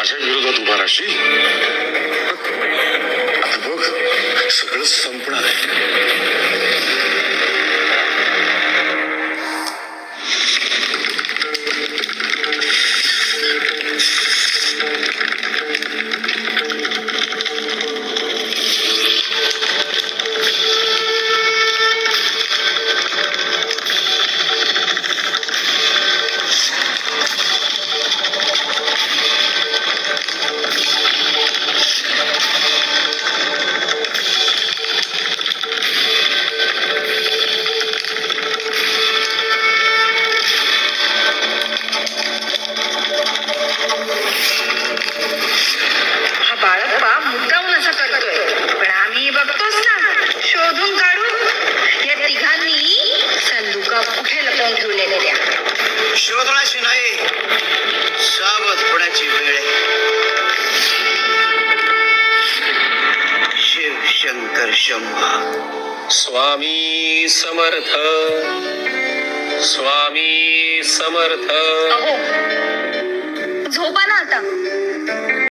माझ्या विरोधात उभा राहशील, आता बघ सगळं संपणार आहे. हा बाळप्पा मुद्दामून असं करतोय, पण आम्ही बघतोच ना, शोधून काढू. या तिघांनी संदुका कुठे लपवून ठेवलेल्या त्या. शोधण्याची नाही, सावध होण्याची वेळ आहे. शिव शंकर शंभा. स्वामी समर्थ, स्वामी समर्थ. अहो, झोपा ना आता.